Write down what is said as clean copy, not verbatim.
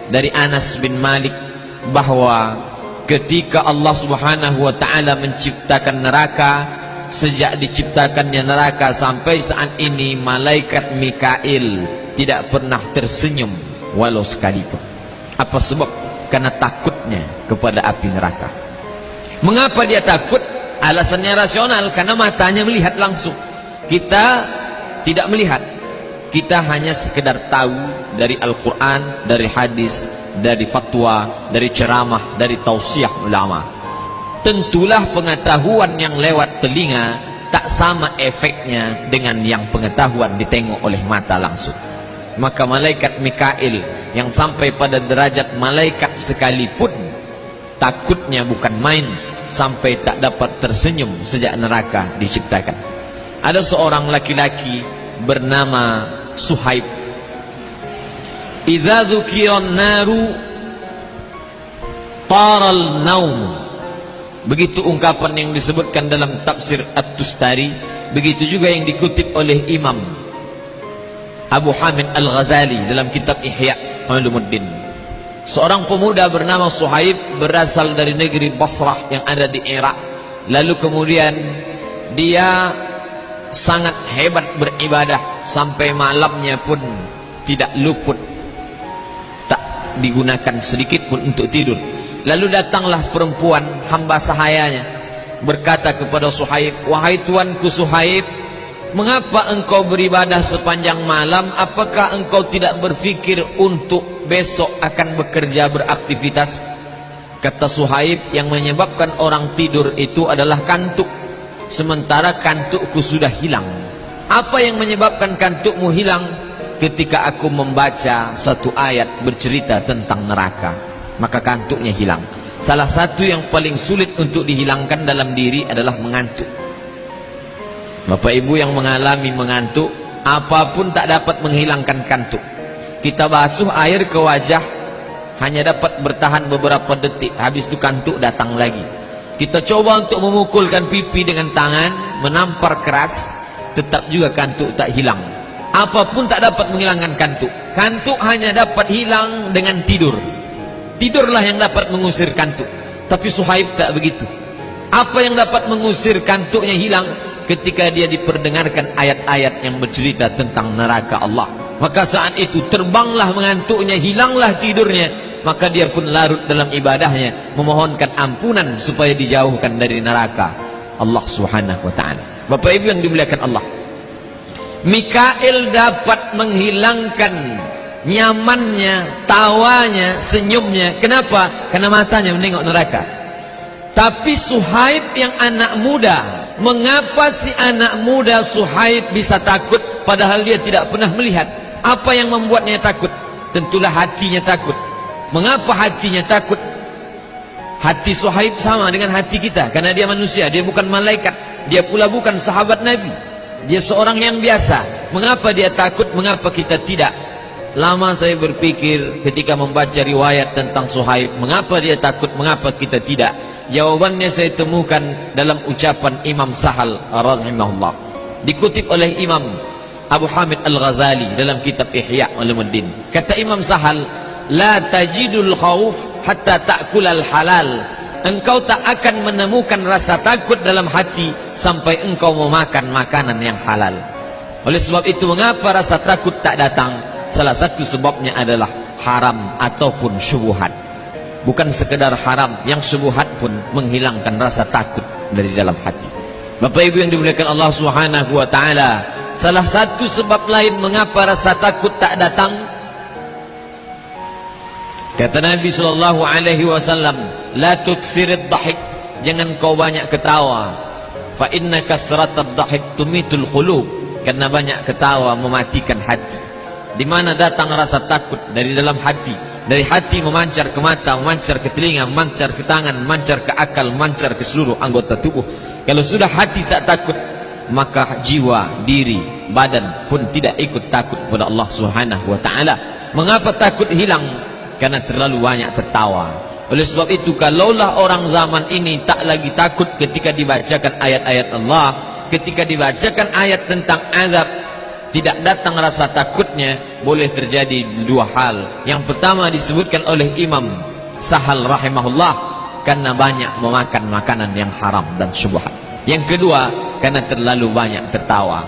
dari Anas bin Malik bahwa ketika Allah Subhanahu wa taala menciptakan neraka, sejak diciptakannya neraka sampai saat ini malaikat Mikail tidak pernah tersenyum walau sekalipun. Apa sebab? Karena takutnya kepada api neraka. Mengapa dia takut? Alasannya rasional, karena matanya melihat langsung. Kita tidak melihat. Kita hanya sekedar tahu dari Al-Quran, dari hadis, dari fatwa, dari ceramah, dari tausiah ulama. Tentulah pengetahuan yang lewat telinga tak sama efeknya dengan yang pengetahuan ditengok oleh mata langsung. Maka malaikat Mikail yang sampai pada derajat malaikat sekalipun takutnya bukan main, sampai tak dapat tersenyum sejak neraka diciptakan. Ada seorang laki-laki bernama Suhaib. Idza dzukiran naru taral naum. Begitu ungkapan yang disebutkan dalam tafsir At-Tustari, begitu juga yang dikutip oleh Imam Abu Hamid Al-Ghazali dalam kitab Ihya Ulumuddin. Seorang pemuda bernama Suhaib berasal dari negeri Basrah yang ada di Irak. Lalu kemudian dia sangat hebat beribadah, sampai malamnya pun tidak luput, tak digunakan sedikit pun untuk tidur. Lalu datanglah perempuan hamba sahayanya berkata kepada Suhaib, "Wahai tuanku Suhaib, mengapa engkau beribadah sepanjang malam? Apakah engkau tidak berfikir untuk besok akan bekerja beraktivitas?" Kata Suhaib, "Yang menyebabkan orang tidur itu adalah kantuk, sementara kantukku sudah hilang." "Apa yang menyebabkan kantukmu hilang?" "Ketika aku membaca satu ayat bercerita tentang neraka, maka kantuknya hilang." Salah satu yang paling sulit untuk dihilangkan dalam diri adalah mengantuk. Bapak ibu yang mengalami mengantuk, apapun tak dapat menghilangkan kantuk. Kita basuh air ke wajah hanya dapat bertahan beberapa detik, habis itu kantuk datang lagi. Kita coba untuk memukulkan pipi dengan tangan, menampar keras, tetap juga kantuk tak hilang. Apapun tak dapat menghilangkan kantuk. Kantuk hanya dapat hilang dengan tidur. Tidurlah yang dapat mengusir kantuk. Tapi Suhaib tak begitu. Apa yang dapat mengusir kantuknya hilang? Ketika dia diperdengarkan ayat-ayat yang bercerita tentang neraka Allah. Maka saat itu terbanglah mengantuknya, hilanglah tidurnya. Maka dia pun larut dalam ibadahnya, memohonkan ampunan supaya dijauhkan dari neraka Allah Subhanahu wa ta'ala. Bapak ibu yang dimuliakan Allah, Mikail dapat menghilangkan nyamannya, tawanya, senyumnya. Kenapa? Karena matanya menengok neraka. Tapi Suhaib yang anak muda, mengapa si anak muda Suhaib bisa takut padahal dia tidak pernah melihat? Apa yang membuatnya takut? Tentulah hatinya takut. Mengapa hatinya takut? Hati Suhaib sama dengan hati kita, karena dia manusia, dia bukan malaikat. Dia pula bukan sahabat Nabi, dia seorang yang biasa. Mengapa dia takut? Mengapa kita tidak? Lama saya berpikir ketika membaca riwayat tentang Suhaib, mengapa dia takut, mengapa kita tidak? Jawabannya saya temukan dalam ucapan Imam Sahal rahimahullah, dikutip oleh Imam Abu Hamid Al-Ghazali dalam kitab Ihya Ulumuddin. Kata Imam Sahal, "La tajidul khauf hatta ta'kulal halal." Engkau tak akan menemukan rasa takut dalam hati sampai engkau memakan makanan yang halal. Oleh sebab itu, mengapa rasa takut tak datang? Salah satu sebabnya adalah haram ataupun syubhat. Bukan sekedar haram, yang syubhat pun menghilangkan rasa takut dari dalam hati. Bapak ibu yang dimuliakan Allah Subhanahu wa ta'ala, salah satu sebab lain mengapa rasa takut tak datang, kata Nabi SAW, "La tuksirid dhahik." Jangan kau banyak ketawa. "Fa inna kasratad dhahik tumitul qulub." Karena banyak ketawa mematikan hati. Di mana datang rasa takut? Dari dalam hati. Dari hati memancar ke mata, memancar ke telinga, memancar ke tangan, memancar ke akal, memancar ke seluruh anggota tubuh. Kalau sudah hati tak takut, maka jiwa, diri, badan pun tidak ikut takut kepada Allah Subhanahu wa ta'ala. Mengapa takut hilang? Karena terlalu banyak tertawa. Oleh sebab itu, kalaulah orang zaman ini tak lagi takut ketika dibacakan ayat-ayat Allah, ketika dibacakan ayat tentang azab, tidak datang rasa takutnya, boleh terjadi dua hal. Yang pertama disebutkan oleh Imam Sahal rahimahullah, karena banyak memakan makanan yang haram dan syubhat. Yang kedua, karena terlalu banyak tertawa.